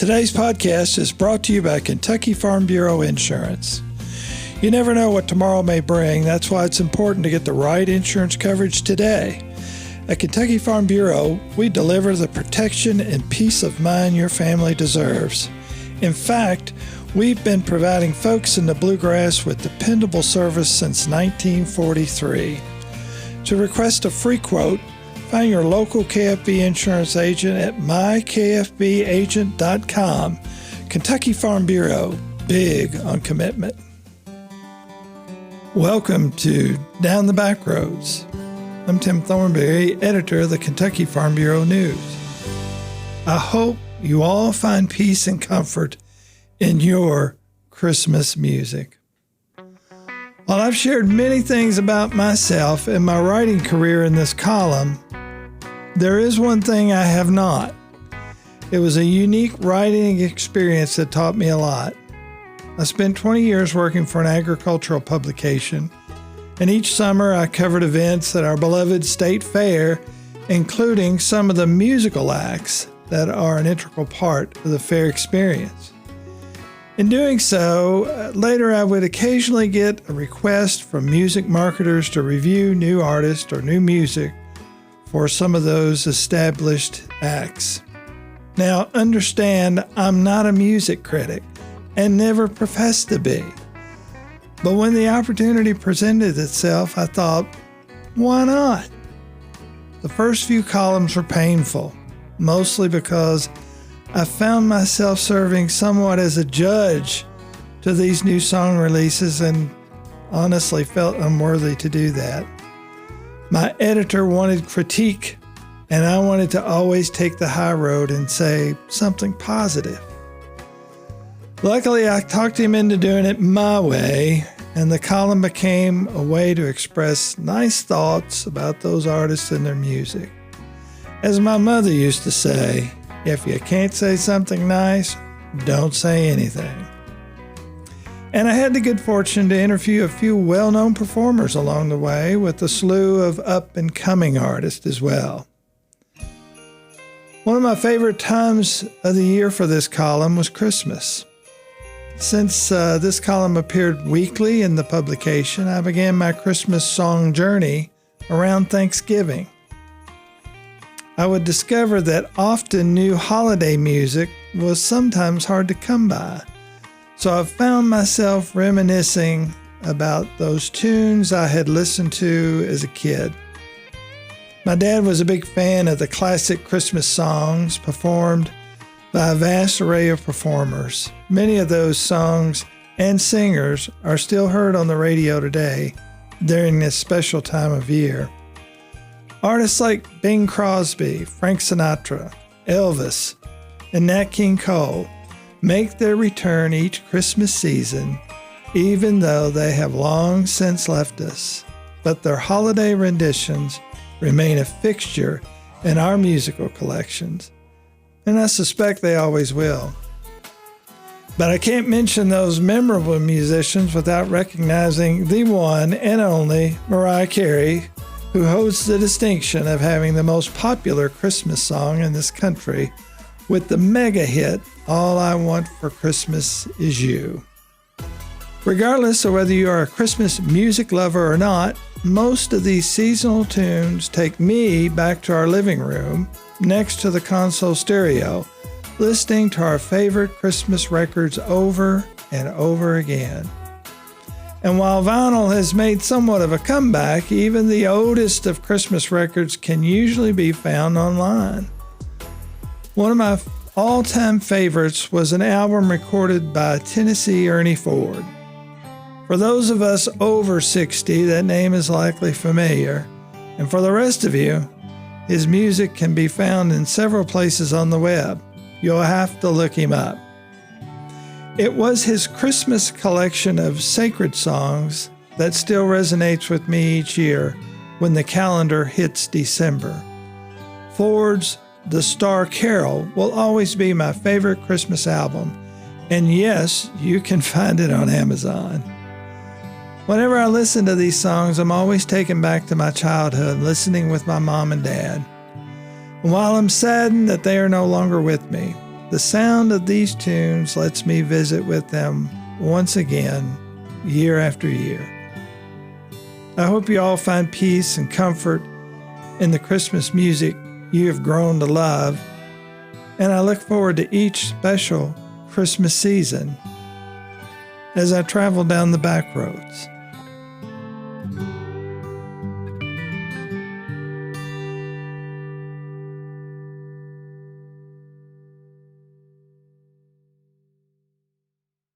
Today's podcast is brought to you by Kentucky Farm Bureau Insurance. You never know what tomorrow may bring. That's why it's important to get the right insurance coverage today. At Kentucky Farm Bureau, we deliver the protection and peace of mind your family deserves. In fact, we've been providing folks in the bluegrass with dependable service since 1943. To request a free quote, find your local KFB insurance agent at mykfbagent.com. Kentucky Farm Bureau, big on commitment. Welcome to Down the Backroads. I'm Tim Thornberry, editor of the Kentucky Farm Bureau News. I hope you all find peace and comfort in your Christmas music. While I've shared many things about myself and my writing career in this column, there is one thing I have not. It was a unique writing experience that taught me a lot. I spent 20 years working for an agricultural publication, and each summer I covered events at our beloved state fair, including some of the musical acts that are an integral part of the fair experience. In doing so, later I would occasionally get a request from music marketers to review new artists or new music for some of those established acts. Now, understand, I'm not a music critic and never professed to be. But when the opportunity presented itself, I thought, why not? The first few columns were painful, mostly because I found myself serving somewhat as a judge to these new song releases and honestly felt unworthy to do that. My editor wanted critique, and I wanted to always take the high road and say something positive. Luckily, I talked him into doing it my way, and the column became a way to express nice thoughts about those artists and their music. As my mother used to say, if you can't say something nice, don't say anything. And I had the good fortune to interview a few well-known performers along the way, with a slew of up-and-coming artists as well. One of my favorite times of the year for this column was Christmas. Since this column appeared weekly in the publication, I began my Christmas song journey around Thanksgiving. I would discover that often new holiday music was sometimes hard to come by. So I found myself reminiscing about those tunes I had listened to as a kid. My dad was a big fan of the classic Christmas songs performed by a vast array of performers. Many of those songs and singers are still heard on the radio today during this special time of year. Artists like Bing Crosby, Frank Sinatra, Elvis, and Nat King Cole make their return each Christmas season, even though they have long since left us. But their holiday renditions remain a fixture in our musical collections, and I suspect they always will. But I can't mention those memorable musicians without recognizing the one and only Mariah Carey, who holds the distinction of having the most popular Christmas song in this country, with the mega hit, All I Want for Christmas Is You. Regardless of whether you are a Christmas music lover or not, most of these seasonal tunes take me back to our living room next to the console stereo, listening to our favorite Christmas records over and over again. And while vinyl has made somewhat of a comeback, even the oldest of Christmas records can usually be found online. One of my all-time favorites was an album recorded by Tennessee Ernie Ford. For those of us over 60, that name is likely familiar, and for the rest of you, his music can be found in several places on the web. You'll have to look him up. It was his Christmas collection of sacred songs that still resonates with me each year when the calendar hits December. Ford's The Star Carol will always be my favorite Christmas album, and yes, you can find it on Amazon. Whenever I listen to these songs, I'm always taken back to my childhood, listening with my mom and dad. And while I'm saddened that they are no longer with me, The sound of these tunes lets me visit with them once again, year after year. I hope you all find peace and comfort in the Christmas music you have grown to love, and I look forward to each special Christmas season as I travel down the back roads.